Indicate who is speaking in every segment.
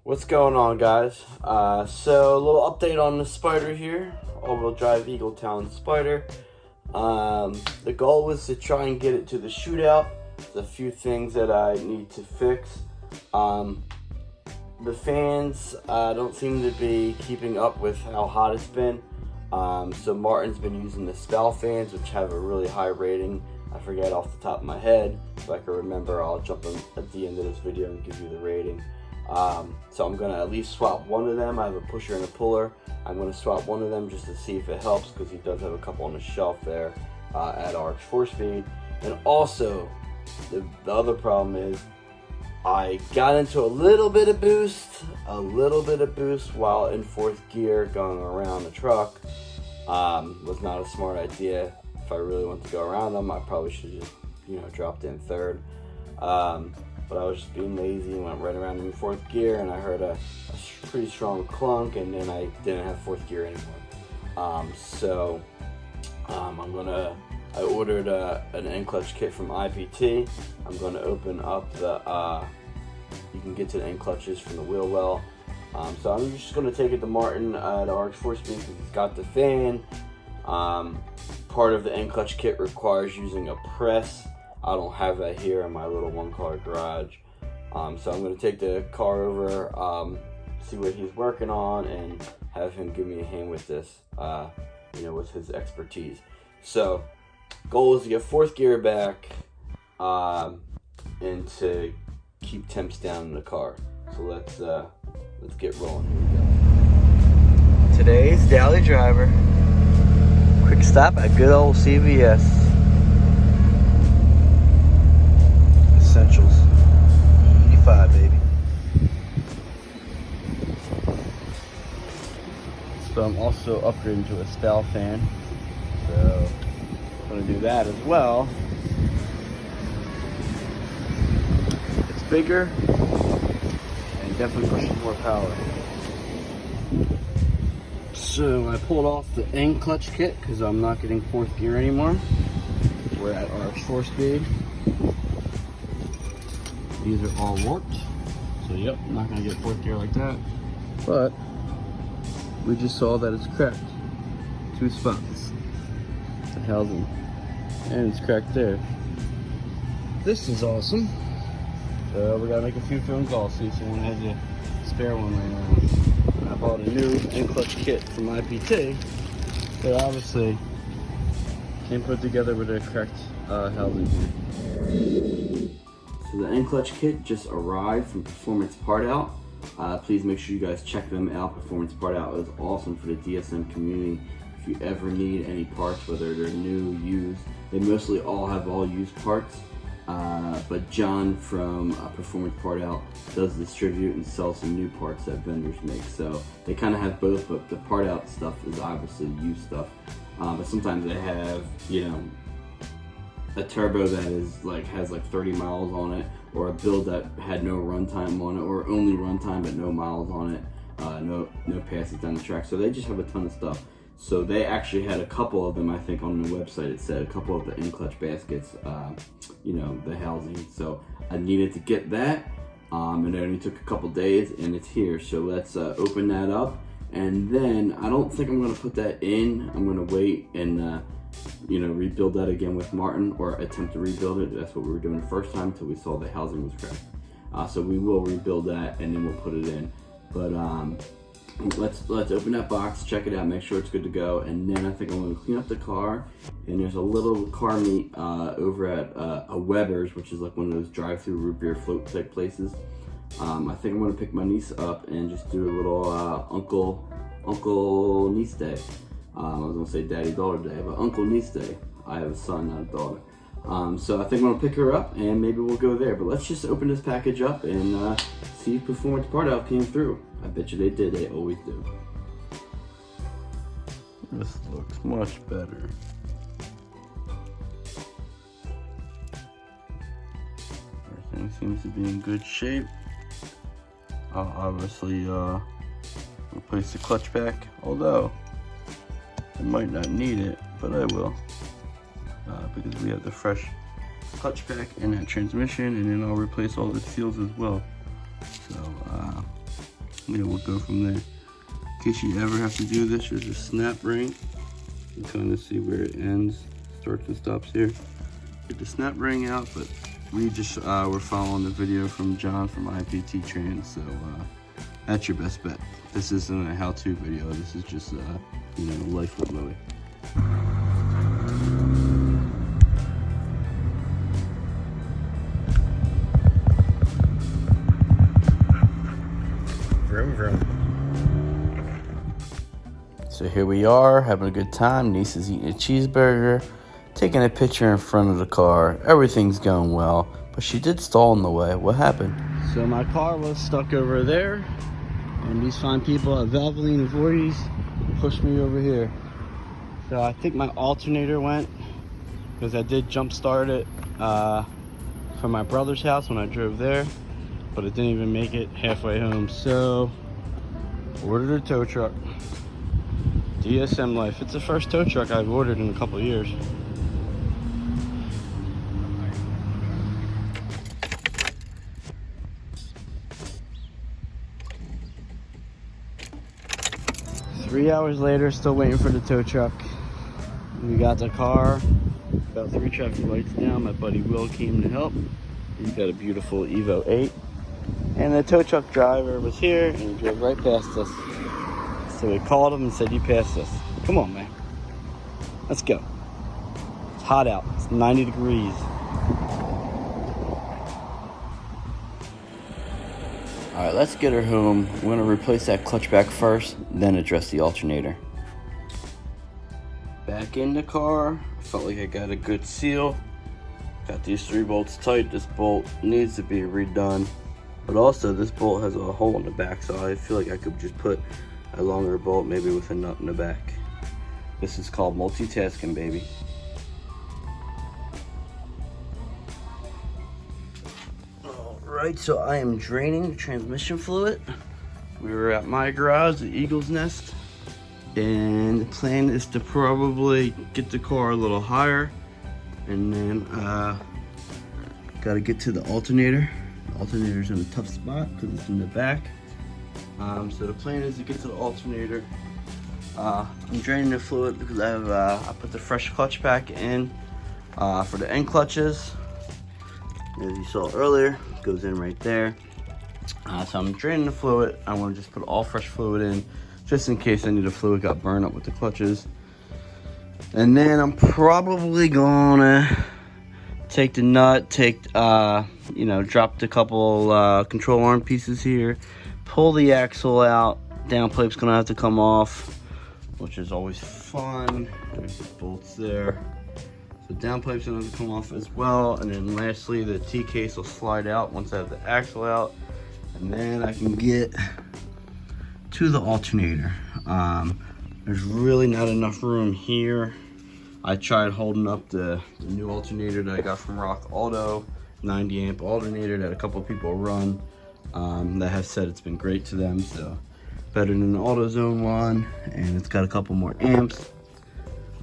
Speaker 1: What's going on, guys? So a little update on the Spider here, all-wheel drive Eagle Town Spider. The goal was to try and get it to the shootout. There's a few things that I need to fix. The fans don't seem to be keeping up with how hot it's been. So Martin's been using the Spell fans, which have a really high rating. I forget off the top of my head. If I can remember, I'll jump in at the end of this video and give you the rating. So I'm going to at least swap one of them. I have a pusher and a puller. I'm going to swap one of them just to see if it helps, because he does have a couple on the shelf there at RX 4-speed. And also, the other problem is I got into a little bit of boost while in fourth gear going around the truck. Was not a smart idea. If I really want to go around them, I probably should have just, dropped in third. But I was just being lazy and went right around in fourth gear, and I heard a pretty strong clunk, and then I didn't have fourth gear anymore. I ordered an end clutch kit from IPT. I'm gonna open up the, you can get to the end clutches from the wheel well. So I'm just gonna take it to Martin at RX 4-speed because he's got the fan. Part of the end clutch kit requires using a press. I don't have that here in my little one-car garage. So I'm going to take the car over, see what he's working on, and have him give me a hand with this, with his expertise. So, goal is to get fourth gear back, and to keep temps down in the car. So let's get rolling. Here we go. Today's daily driver. Quick stop at good old CVS. Essentials. 85, baby. So I'm also upgrading to a Spell fan. So I'm going to do that as well. It's bigger and definitely pushes more power. So I pulled off the end clutch kit because I'm not getting fourth gear anymore. We're at RX 4-speed. These are all warped, so yep, I'm not gonna get fourth gear like that. But we just saw that it's cracked. 2 spots. The housing. And it's cracked there. This is awesome. So we gotta make a few phone calls, see if someone has a spare one right now. I bought a new end clutch kit from IPT that obviously came put together with a cracked housing here. So the end clutch kit just arrived from Performance Part Out. Please make sure you guys check them out. Performance Part Out is awesome for the DSM community. If you ever need any parts, whether they're new, used, they mostly all have all used parts. But John from Performance Part Out does distribute and sell some new parts that vendors make. So they kind of have both, but the Part Out stuff is obviously used stuff. But sometimes they have, a turbo that has 30 miles on it, or a build that had no runtime on it, or only runtime but no miles on it, no passes down the track. So they just have a ton of stuff. So they actually had a couple of them, I think on the website it said a couple of the end clutch baskets, the housing. So I needed to get that, and it only took a couple days, and it's here. So let's open that up, and then I don't think I'm gonna put that in. I'm gonna wait and rebuild that again with Martin, or attempt to rebuild it. That's what we were doing the first time until we saw the housing was cracked. So we will rebuild that and then we'll put it in. But let's open that box, check it out, make sure it's good to go, and then I think I'm going to clean up the car. And there's a little car meet over at a Weber's, which is like one of those drive-through root beer float type places. I think I'm going to pick my niece up and just do a little uncle niece day. I was gonna say daddy-daughter day, but uncle niece day. I have a son, not a daughter. So I think I'm gonna pick her up and maybe we'll go there. But let's just open this package up and see if Performance Part Out came through. I bet you they did, they always do. This looks much better. Everything seems to be in good shape. I'll obviously replace the clutch pack, although I might not need it, but I will, because we have the fresh clutch pack and that transmission, and then I'll replace all the seals as well. So Yeah, we'll go from there. In case you ever have to do this, there's a snap ring. You can kind of see where it ends, starts and stops here. Get the snap ring out, but we just were following the video from John from IPT Trans, so that's your best bet. This isn't a how-to video. This is just you know, life with Louie. Vroom vroom. So here we are, having a good time. Niece is eating a cheeseburger, taking a picture in front of the car. Everything's going well, but she did stall in the way. What happened? So my car was stuck over there, and these fine people at Valvoline and Voorhees pushed me over here. So I think my alternator went, because I did jump start it from my brother's house when I drove there, but it didn't even make it halfway home. So ordered a tow truck. DSM life. It's the first tow truck I've ordered in a couple of years. Three hours later, still waiting for the tow truck. We got the car about 3 traffic lights down. My buddy Will came to help. He's got a beautiful EVO 8. And the tow truck driver was here and he drove right past us. So we called him and said, "You passed us. Come on, man. Let's go. It's hot out. It's 90 degrees. All right, let's get her home. We're gonna replace that clutch back first, then address the alternator. Back in the car. Felt like I got a good seal. Got these 3 bolts tight. This bolt needs to be redone. But also, this bolt has a hole in the back, so I feel like I could just put a longer bolt, maybe with a nut in the back. This is called multitasking, baby. Alright, so I am draining the transmission fluid. We were at my garage, the Eagle's Nest, and the plan is to probably get the car a little higher, and then gotta get to the alternator. The alternator's in a tough spot because it's in the back. So the plan is to get to the alternator. I'm draining the fluid because I put the fresh clutch pack in for the end clutches. As you saw earlier, it goes in right there. So I'm draining the fluid. I want to just put all fresh fluid in, just in case any of the fluid got burned up with the clutches. And then I'm probably gonna take the nut, you know, drop the couple control arm pieces here, pull the axle out. Downpipe's gonna have to come off, which is always fun. There's the bolts there. So downpipe's gonna have to come off as well. And then lastly, the T-case will slide out once I have the axle out. And then I can get to the alternator. There's really not enough room here. I tried holding up the new alternator that I got from Rock Auto, 90 amp alternator that a couple people run, that have said it's been great to them. So better than the AutoZone one, and it's got a couple more amps.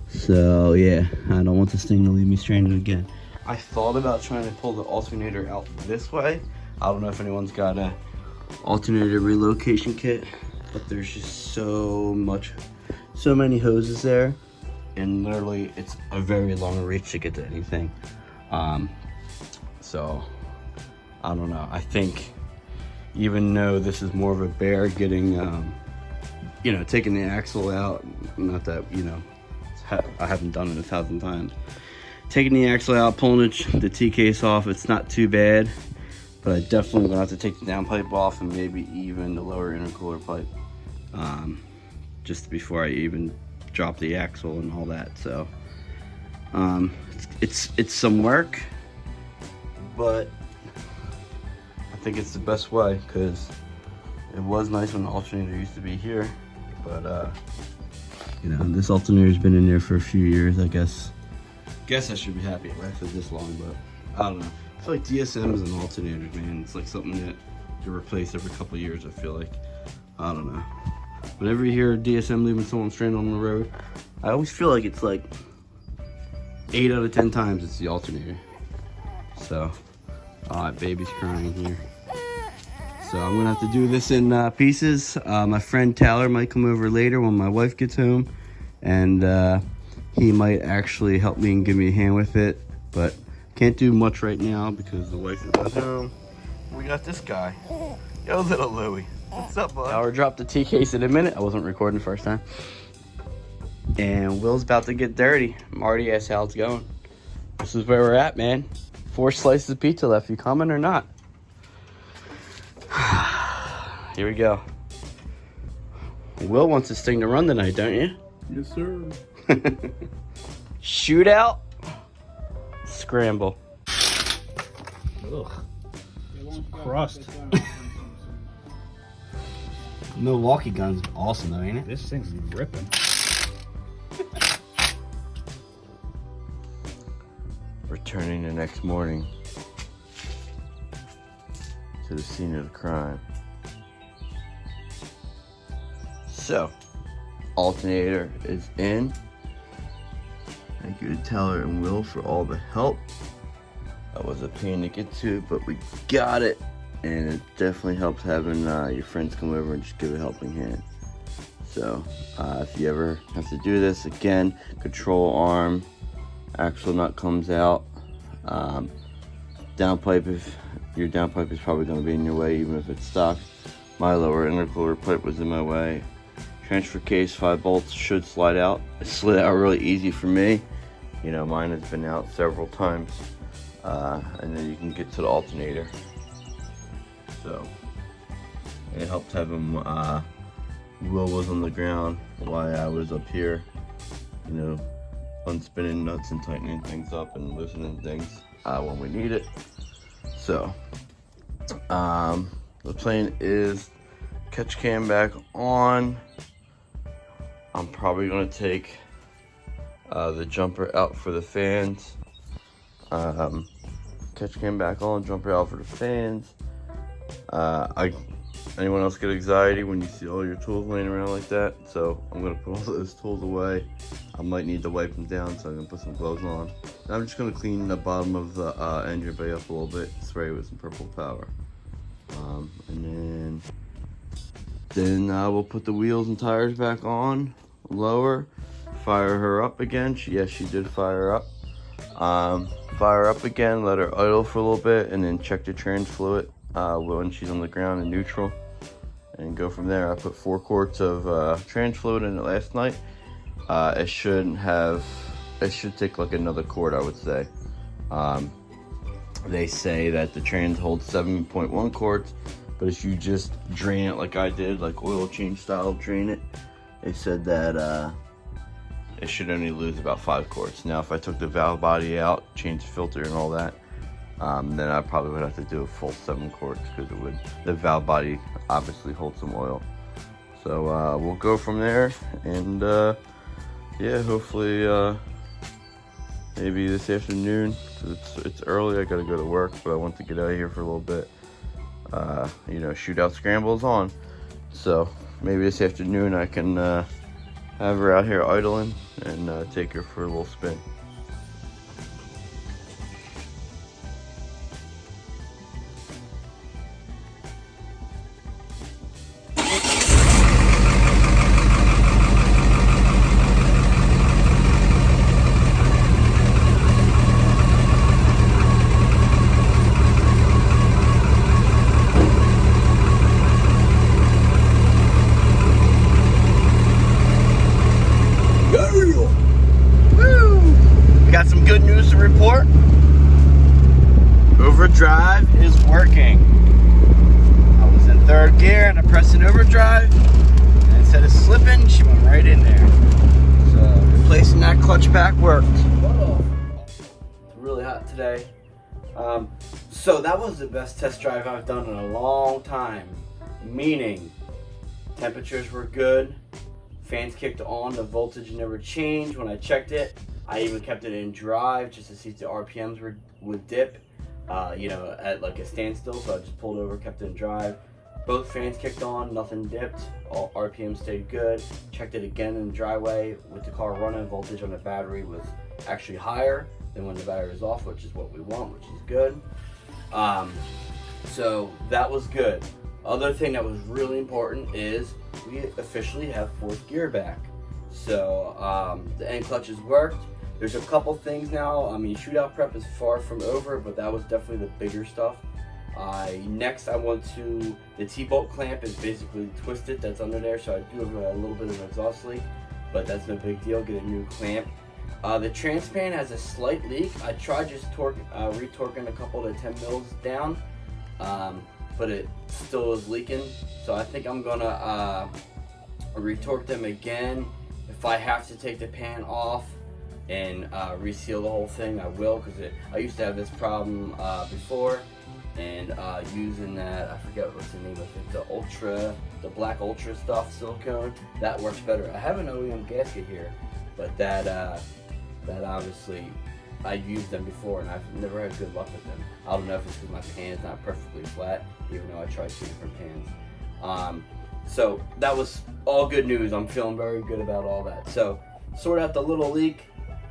Speaker 1: So yeah, I don't want this thing to leave me stranded again. I thought about trying to pull the alternator out this way. I don't know if anyone's got a alternator relocation kit, but there's just so many hoses there, and literally it's a very long reach to get to anything. So I don't know. I think even though this is more of a bear getting, you know, taking the axle out, not that, you know, I haven't done it 1,000 times. Taking the axle out, pulling the T-case off, it's not too bad, but I definitely gonna have to take the downpipe off and maybe even the lower intercooler pipe, just before I even drop the axle and all that. So it's some work, but I think it's the best way, because it was nice when the alternator used to be here, but you know, this alternator's been in there for a few years. I guess I should be happy it lasted this long, but I don't know. I feel like DSMs and alternators, man, it's like something that you replace every couple of years, I feel like. I don't know. Whenever you hear a DSM leaving someone stranded on the road, I always feel like it's like 8 out of 10 times it's the alternator. So, baby's crying here. So I'm gonna have to do this in pieces. My friend Tyler might come over later when my wife gets home, and he might actually help me and give me a hand with it, but can't do much right now because the wife is at home. We got this guy. Yo, little Louie. What's up, bud? Tyler dropped the tea case in a minute. I wasn't recording the first time. And Will's about to get dirty. Marty asked how it's going. This is where we're at, man. 4 slices of pizza left. You coming or not? Here we go. Will wants this thing to run tonight, don't you?
Speaker 2: Yes, sir.
Speaker 1: Shootout Scramble.
Speaker 2: Ugh. Crust.
Speaker 1: Milwaukee gun's awesome though, ain't it?
Speaker 2: This thing's ripping.
Speaker 1: Returning the next morning to the scene of the crime. So, alternator is in. Thank you to Tyler and Will for all the help. That was a pain to get to, but we got it. And it definitely helps having your friends come over and just give a helping hand. So, if you ever have to do this, again, control arm, axle nut comes out. Downpipe, if your downpipe is probably going to be in your way, even if it's stock. My lower intercooler pipe was in my way. Transfer case, 5 bolts should slide out. It slid out really easy for me. You know, mine has been out several times. And then you can get to the alternator. So, it helped having Will was on the ground while I was up here, you know, unspinning nuts and tightening things up and loosening things when we need it. So, the plan is catch cam back on. I'm probably gonna take the jumper out for the fans. Catch cam back on, jumper out for the fans. Anyone else get anxiety when you see all your tools laying around like that? So I'm gonna put all those tools away. I might need to wipe them down, so I'm gonna put some gloves on. And I'm just gonna clean the bottom of the engine bay up a little bit, spray with some purple power. And then we'll put the wheels and tires back on, lower, fire her up again. Yes, she did fire up. Fire up again, let her idle for a little bit, and then check the trans fluid when she's on the ground in neutral, and go from there. I put 4 quarts of trans fluid in it last night. It should take like another quart, I would say. They say that the trans holds 7.1 quarts, but if you just drain it like I did, like oil change style, drain it, they said that it should only lose about 5 quarts. Now, if I took the valve body out, change the filter and all that, then I probably would have to do a full 7 quarts, because the valve body obviously holds some oil. So we'll go from there, and yeah, hopefully maybe this afternoon, because it's early. I gotta go to work, but I want to get out of here for a little bit. You know, Shootout Scramble is on, so maybe this afternoon I can have her out here idling and take her for a little spin. Got some good news to report. Overdrive is working. I was in 3rd gear and I pressed an overdrive, and instead of slipping, she went right in there. So replacing that clutch pack worked. It's really hot today. So that was the best test drive I've done in a long time. Meaning, temperatures were good, fans kicked on, the voltage never changed when I checked it. I even kept it in drive just to see if the RPMs would dip, you know, at like a standstill. So I just pulled over, kept it in drive. Both fans kicked on, nothing dipped. All RPMs stayed good. Checked it again in the driveway with the car running. Voltage on the battery was actually higher than when the battery was off, which is what we want, which is good. So that was good. Other thing that was really important is we officially have fourth gear back. So the end clutches worked. There's a couple things now. I mean, shootout prep is far from over, but that was definitely the bigger stuff. Next, I want to, the T-bolt clamp is basically twisted, that's under there, so I do have a little bit of an exhaust leak, but that's no big deal, get a new clamp. The transpan has a slight leak. I tried just retorquing a couple of 10 mils down, but it still is leaking, so I think I'm gonna retorque them again. If I have to take the pan off and reseal the whole thing, I will, because I used to have this problem before, and using that, I forget what's the name of it, the black ultra stuff, silicone, that works better. I have an OEM gasket here, but that obviously, I used them before and I've never had good luck with them. I don't know if it's because my pan's not perfectly flat, even though I tried 2 different pans. So that was all good news. I'm feeling very good about all that. So sort out the little leak,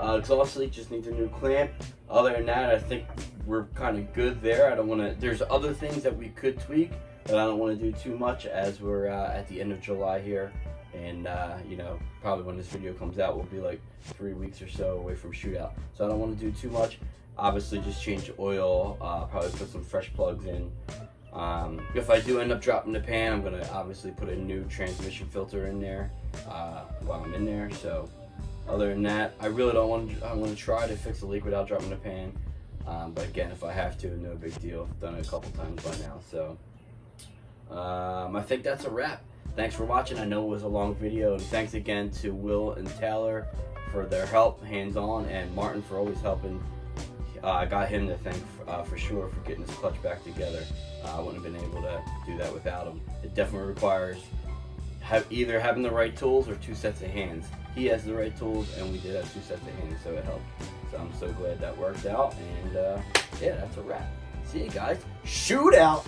Speaker 1: exhaust leak just needs a new clamp. Other than that, I think we're kind of good there. I don't want to, there's other things that we could tweak, but I don't want to do too much as we're at the end of July here. And you know, probably when this video comes out, we'll be like 3 weeks or so away from shootout. So I don't want to do too much. Obviously just change the oil, probably put some fresh plugs in. If I do end up dropping the pan, I'm gonna obviously put a new transmission filter in there while I'm in there. So other than that, I really don't want to, I want to try to fix the leak without dropping the pan. But again, if I have to, no big deal. I've done it a couple times by now. So I think that's a wrap. Thanks for watching. I know it was a long video, and thanks again to Will and Taylor for their help, hands-on, and Martin for always helping. I got him to thank for sure for getting this clutch back together. I wouldn't have been able to do that without him. It definitely requires either having the right tools or 2 sets of hands. He has the right tools, and we did have 2 sets of hands, so it helped. So I'm so glad that worked out, and yeah, that's a wrap. See you guys. Shoot out!